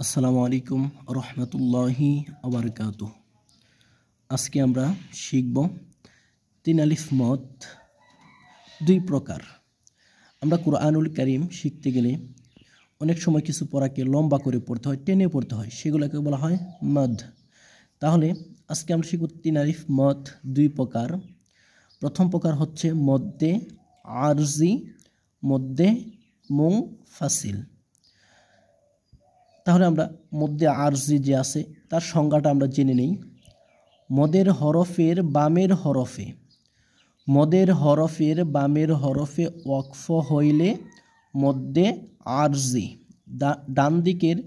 আসসালামু আলাইকুম রহমতুল্লাহি আবরকাতুহ। আজকে আমরা শিখব তিন আলিফ মদ দুই প্রকার। আমরা কুরআনুল কারীম শিখতে গেলে অনেক সময় কিছু পড়াকে লম্বা করে পড়তে হয়, টেনে পড়তে হয়, সেগুলোকে বলা হয় মদ। তাহলে আজকে আমরা শিখব তিন আলিফ মদ দুই প্রকার। প্রথম প্রকার হচ্ছে মদ্দে আরজি, মদ্দে মুনফাসিল। তাহলে আমরা মদ্দে আরজি যে আছে তার সংজ্ঞাটা আমরা জেনে নেই। মদের হরফের বামের হরফে, মদের হরফের বামের হরফে ওয়াকফ হইলে মদ্দে আরজি, ডান দিকের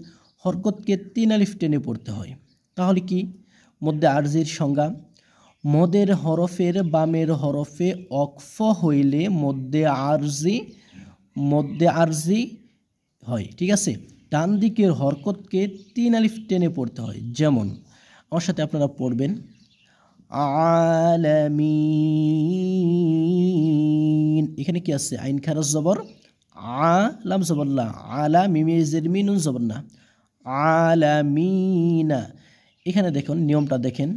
হরকতকে তিন আলিফ টেনে পড়তে হয়। তাহলে কি মদ্দে আরজির সংজ্ঞা? মদের হরফের বামের হরফে ওয়াকফ হইলে মদ্দে আরজি হয়, ঠিক আছে। ডান দিকের হরকতকে তিন আলিফ টেনে পড়তে হয়। যেমন আমার সাথে আপনারা পড়বেন আলামিন। এখানে কি আছে? আইন খারাজ জবর আ, লাম জবর লা, আলা মিমে জের মিন নুন জবর না, আলামিনা। এখানে দেখুন নিয়মটা দেখেন।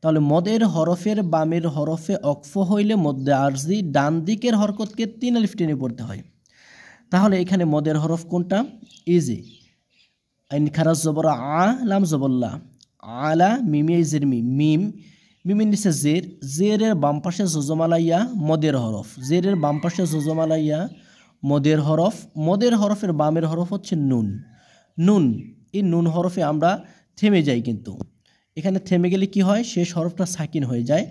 তাহলে মদের হরফের বামের হরফে ওয়াকফ হইলে মদ্দে আরজি, ডান দিকের হরকতকে তিন আলিফ টেনে পড়তে হয়। তাহলে এখানে মদের হরফ কোনটা? ইজি, আইন খারাজ জবর আ, লাম জবল্লা, আলা মিমে জের মিম, মিমের নিচে জের, জেরের বাম পাশে জজমালাইয়া মদের হরফ, জেরের বাম পাশে জজমালাইয়া মদের হরফ। মদের হরফের বামের হরফ হচ্ছে নুন। নুন, এই নুন হরফে আমরা থেমে যাই, কিন্তু এখানে থেমে গেলে কি হয়? শেষ হরফটা সাকিন হয়ে যায়।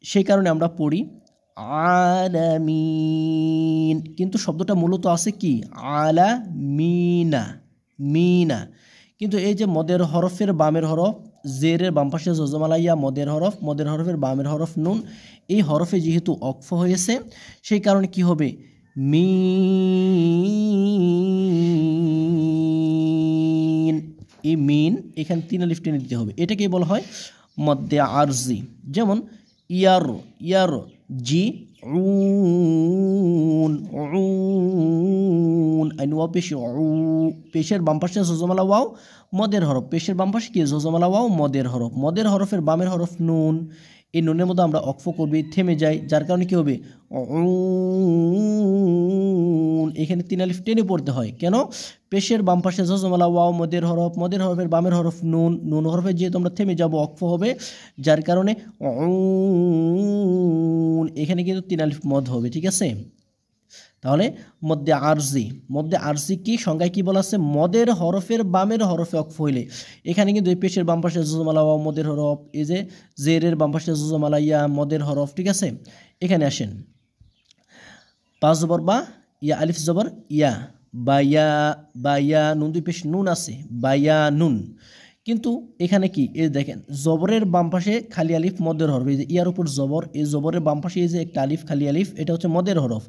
সেই কারণে আমরা পড়ি আলামিন, কিন্তু শব্দটা মূলত আছে কি? আলামিনা, মিনা। কিন্তু এই যে মদের হরফের বামের হরফ, জেরের বাম পাশে জজমালাইয়া মদের হরফ, মদের হরফের বামের হরফ নুন, এই হরফে যেহেতু ওয়াকফ হয়েছে সেই কারণে কি হবে? মিন, এই মিন এখানে তিন আলিফ টেনে দিতে হবে। এটাকেই বলা হয় মদ্দে আরজি। যেমন ইয়ার, ইয়ার জি উন, উন আইন ওয়া পেশে, পেশের বাম পাশে জজমালা ওয়াও মদের হরফ, পেশের বাম পাশে কি? জজমালা ওয়াও মদের হরফ, মদের হরফের বামের হরফ নুন, এই নুনের মধ্যে আমরা ওয়াকফ করবি, থেমে যাই, যার কারণে কি হবে? এখানে তিন আলিফ টেনে পড়তে হয়। কেন? পেশের বাম পাশে জজমালা ওয়াও মদের হরফ, মদের হরফের বামের হরফ নুন, নুন হরফে যেহেতু আমরা থেমে যাব ওয়াকফ হবে, যার কারণে এখানে কিন্তু তিন আলিফ মদ হবে, ঠিক আছে। তাহলে মদ্দে আরজি, মদ্দে আরজি কি সংজ্ঞায় কি বলা আছে? মদের হরফের বামের হরফে ওয়াকফ হইলে, এখানে কিন্তু এই পেশের বাম পাশে জজমালা ওয়াও মদের হরফ, এই যে জেরের বাম পাশে জজমালা ইয়া মদের হরফ, ঠিক আছে। এখানে আসেন, পাঁচ জবর বা, ইয়া আলিফ জবর ইয়া, বায়া, বায়া নুন, দুই পেশ নুন আছে, বায়া নুন। কিন্তু এখানে কি? এই দেখেন জবরের বাম পাশে খালি আলিফ মদের হরফ, এই যে ইয়ার উপর জবর, এই জবরের বাম পাশে এই যে একটা আলিফ খালি আলিফ, এটা হচ্ছে মদের হরফ।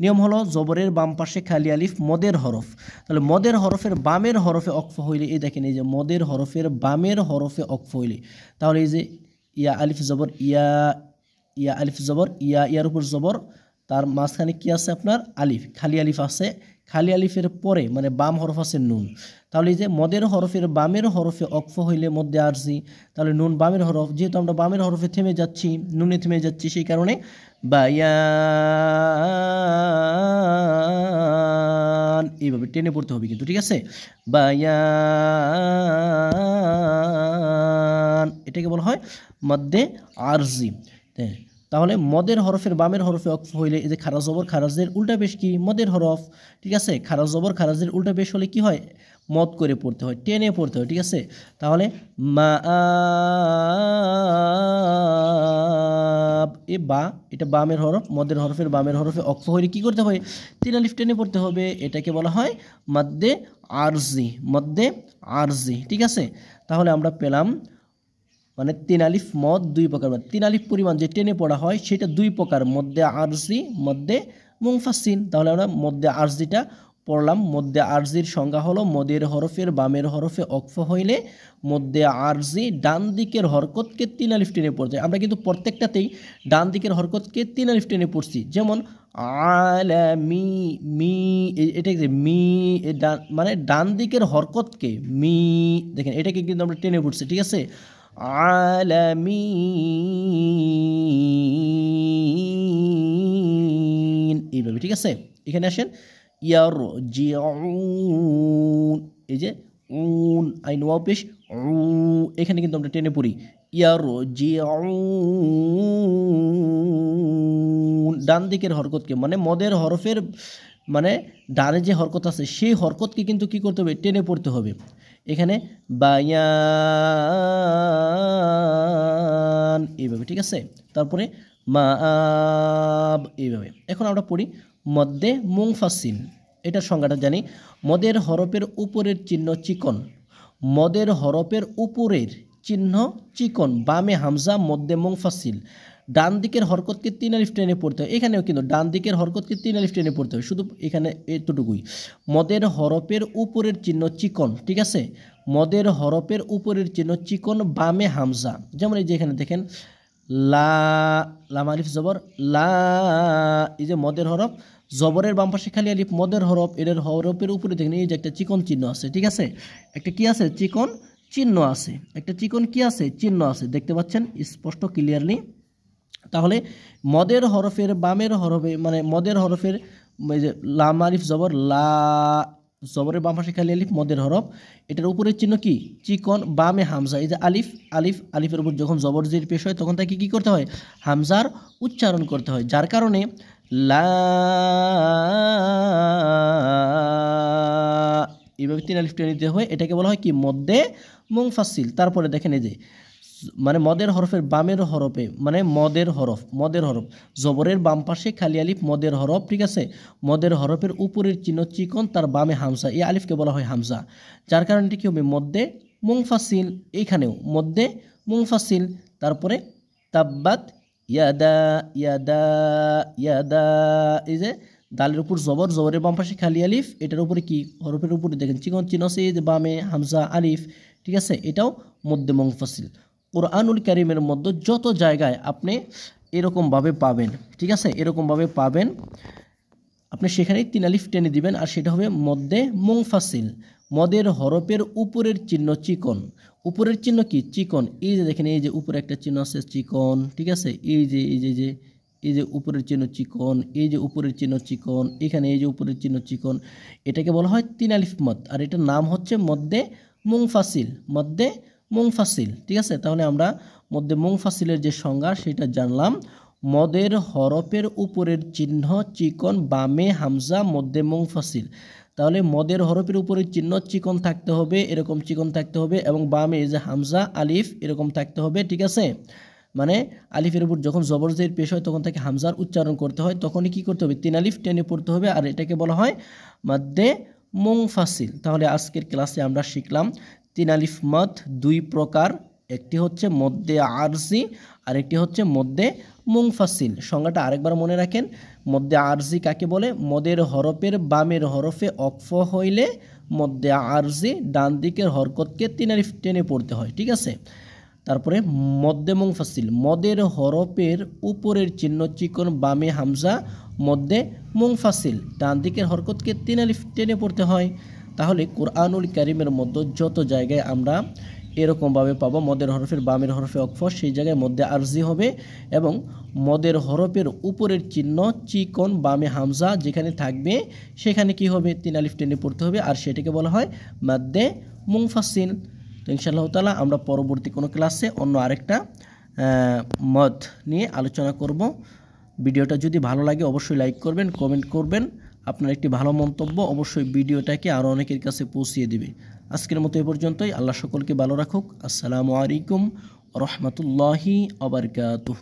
নিয়ম হলো জবরের বাম পাশে খালি আলিফ মদের হরফ। তাহলে মদের হরফের বামের হরফে ওয়াকফ হইলে, এই দেখেন এই যে মদের হরফের বামের হরফে ওয়াকফ হইলে, তাহলে এই যে ইয়া আলিফ জবর ইয়া, ইয়া আলিফ জবর ইয়া, ইয়ার উপর জবর, তার মাঝখানে কি আছে? আপনার আলিফ, খালি আলিফ আছে, খালি আলিফের পরে মানে বাম হরফ আছে নুন। তাহলে এই যে মদের হরফের বামের হরফে ওয়াকফ হইলে মদ্দে আরজি, তাহলে নুন বামের হরফ, যেহেতু আমরা বামের হরফে থেমে যাচ্ছি, নুনে থেমে যাচ্ছি, সেই কারণে বায়ান, এইভাবে টেনে পড়তে হবে কিন্তু, ঠিক আছে। বায়ান, এটাকে বলা হয় মদ্দে আরজি। তাহলে মদের হরফের বামের হরফে ওয়াকফ হইলে, এই যে খারাজ জবর খারাজের উল্টা পেশ কি? মদের হরফ, ঠিক আছে। খারাজ জবর খারাজের উল্টা পেশ হলে কি হয়? মদ করে পড়তে হয়, টেনে পড়তে হয়, ঠিক আছে। তাহলে মা, এ বা, এটা বামের হরফ, মদের হরফের বামের হরফে ওয়াকফ হইলে কি করতে হবে? তিন আলিফ টেনে পড়তে হবে। এটাকে বলা হয় মদ্দে আরজি, মদ্দে আরজি, ঠিক আছে। তাহলে আমরা পেলাম মানে তিন আলিফ মদ দুই প্রকার, তিন আলিফ পরিমাণ যে টেনে পড়া হয় সেটা দুই প্রকার, মদ্দে আরজি, মদ্দে মুনফাসিল। তাহলে আমরা মদ্দে আরজিটা পড়লাম মধ্যে আরজির সংজ্ঞা হলো মদের হরফের বামের হরফে অক্ফ হইলে মধ্যে আরজি ডান দিকের হরকতকে 3 আলিফ টেনে পড়তে হয়। আমরা কিন্তু প্রত্যেকটাতেই ডান দিকের হরকতকে 3 আলিফ টেনে পড়ছি। যেমন আলামি মি, এটা যে মি মানে ডান দিকের হরকতকে মি, দেখেন এটাকে কিন্তু আমরা টেনে পড়ছি, ঠিক আছে। আলামিন এইভাবে, ঠিক আছে। এখানে আসেন ইয়ারজিউন, এই যে উন আইন ওয়াও পেশ উ, এখানে কিন্তু আমরা টেনে পড়ি ইয়ারজিউন, ডান দিকের হরকতকে মানে মদের হরফের মানে ডানে যে হরকত আছে সেই হরকতকে কিন্তু কি করতে হবে, টেনে পড়তে হবে। এখানে বায়ান এইভাবে, ঠিক আছে। তারপরে মাব এইভাবে। এখন আমরা পড়ি মধ্যে মুনফাসিল, এটার সংজ্ঞাটা জানি। মদের হরফের উপরের চিহ্ন চিকন, মদের হরফের উপরের চিহ্ন চিকন, বামে হামজা, মধ্যে মুনফাসিল, ডান দিকের হরকতকে 3 আলিফ টেনে পড়তে হয়। এখানেও কিন্তু ডান দিকের হরকতকে 3 আলিফ টেনে পড়তে হয়, শুধু এখানে এতটুকুই। মদের হরফের উপরের চিহ্ন চিকন, ঠিক আছে। মদের হরফের উপরের চিহ্ন চিকন, বামে হামজা। যেমন এই যে এখানে দেখেন লা, লাম আলিফ জবর লা, এই যে মদের হরফ, জবরের বাম পাশে খালি আলিফ, মদের হরফ, এর হরফের উপরে দেখেন এই যে একটা চিকন চিহ্ন আছে, ঠিক আছে। একটা কি আছে, চিকন চিহ্ন আছে, একটা চিকন কি আছে, চিহ্ন আছে, দেখতে পাচ্ছেন স্পষ্ট ক্লিয়ারলি। তাহলে মদের হরফের বামের হরফে মানে মদের হরফের লাম আলিফ জবর লা, জবরের বাম পাশে খালি আলিফ, মদের হরফ, এটার উপরের চিহ্ন কি চিকন, বামে হামজা। এই যে আলিফ, আলিফ আলিফের উপর যখন জবর জের পেশ হয় তখন তাকে কি করতে হয়, হামজার উচ্চারণ করতে হয়, যার কারণে লা এইভাবে 3 আলিফ টেনে নিতে হয়। এটাকে বলা হয় কি মধ্যে মুনফাসিল। তারপরে দেখেন এই যে মানে মদের হরফের বামের হরফে মানে মদের হরফ, মদের হরফ, জবরের বাম পাশে খালি আলিফ, মদের হরফ, ঠিক আছে। মদের হরফের উপরের চিহ্ন চিকন, তার বামে হামজা, এই আলিফকে বলা হয় হামজা, যার কারণে এটি কি হবে মধ্যে মুনফাসিল। এইখানেও মধ্যে মুনফাসিল। তারপরে তাব্বাত ইয়াদা, ইয়াদা ইয়াদা, এই যে দালের উপর জবর, জবরের বাম পাশে খালি আলিফ, এটার উপরে কি হরফের উপরে দেখেন চিকন চিহ্ন আছে, এই যে বামে হামজা আলিফ, ঠিক আছে। এটাও মধ্যে মুনফাসিল। কোরআনুল কারীমের মধ্যে যত জায়গায় আপনি এরকমভাবে পাবেন, ঠিক আছে, এরকমভাবে পাবেন, আপনি সেখানেই 3 আলিফ টেনে দিবেন, আর সেটা হবে মধ্যে মুনফাসিল। মদের হরফের উপরের চিহ্ন চিকন, উপরের চিহ্ন কি চিকন, এই যে দেখেন এই যে উপরে একটা চিহ্ন আছে চিকন, ঠিক আছে। এই যে এই যে যে এই যে উপরের চিহ্ন চিকন, এই যে উপরের চিহ্ন চিকন, এখানে এই যে উপরের চিহ্ন চিকন, এটাকে বলা হয় 3 আলিফ মদ, আর এটার নাম হচ্ছে মধ্যে মুনফাসিল, মধ্যে মুনফাসিল, ঠিক আছে। তাহলে আমরা মধ্যে মুনফাসিলের যে সংজ্ঞা সেটা জানলাম। মদের হরফের উপরের চিহ্ন চিকন, বামে হামজা, মধ্যে মুনফাসিল। তাহলে মদের হরফের উপরের চিহ্ন চিকন থাকতে হবে, এরকম চিকন থাকতে হবে, এবং বামে এই যে হামজা আলিফ এরকম থাকতে হবে, ঠিক আছে। মানে আলিফের উপর যখন জবর জের পেশ হয় তখন তাকে হামজার উচ্চারণ করতে হয়, তখনই কি করতে হবে 3 আলিফ টেনে পড়তে হবে, আর এটাকে বলা হয় মধ্যে মুনফাসিল। তাহলে আজকের ক্লাসে আমরা শিখলাম 3 আলিফ মদ 2 প্রকার, একটি হচ্ছে মধ্যে আরজি আর একটি হচ্ছে মধ্যে মুনফাসিল। সংজ্ঞাটা আরেকবার মনে রাখেন, মধ্যে আরজি কাকে বলে, মদের হরফের বামের হরফে অক্ফ হইলে মধ্যে আরজি ডান দিকের হরকতকে 3 আলিফ টেনে পড়তে হয়, ঠিক আছে। তারপরে মধ্যে মুনফাসিল, মদের হরফের উপরের চিহ্ন চিকন, বামে হামজা, মধ্যে মুনফাসিল, ডান দিকের হরকতকে 3 আলিফ টেনে পড়তে হয়। তাহলে কোরআনুল কারীমের মধ্যে যত জায়গায় আমরা এরকমভাবে পাবো মদের হরফের বামের হরফে অক্ফ, সেই জায়গায় মধ্যে আরজি হবে, এবং মদের হরফের উপরের চিহ্ন চিকন, বামে হামজা যেখানে থাকবে সেখানে কি হবে 3 আলিফ টেনে পড়তে হবে, আর সেটাকে বলা হয় মধ্যে মুনফাসিল। তো ইনশাআল্লাহ তাআলা আমরা পরবর্তী কোনো ক্লাসে অন্য আরেকটা মদ নিয়ে আলোচনা করব। ভিডিওটা যদি ভালো লাগে অবশ্যই লাইক করবেন, কমেন্ট করবেন, আপনার একটি ভালো মন্তব্য অবশ্যই ভিডিওটাকে আরও অনেকের কাছে পৌঁছিয়ে দিবে। আজকের মতো এ পর্যন্তই। আল্লাহ সকলকে ভালো রাখুক। আসসালামু আলাইকুম ওয়া রাহমাতুল্লাহি ওয়া বারাকাতুহু।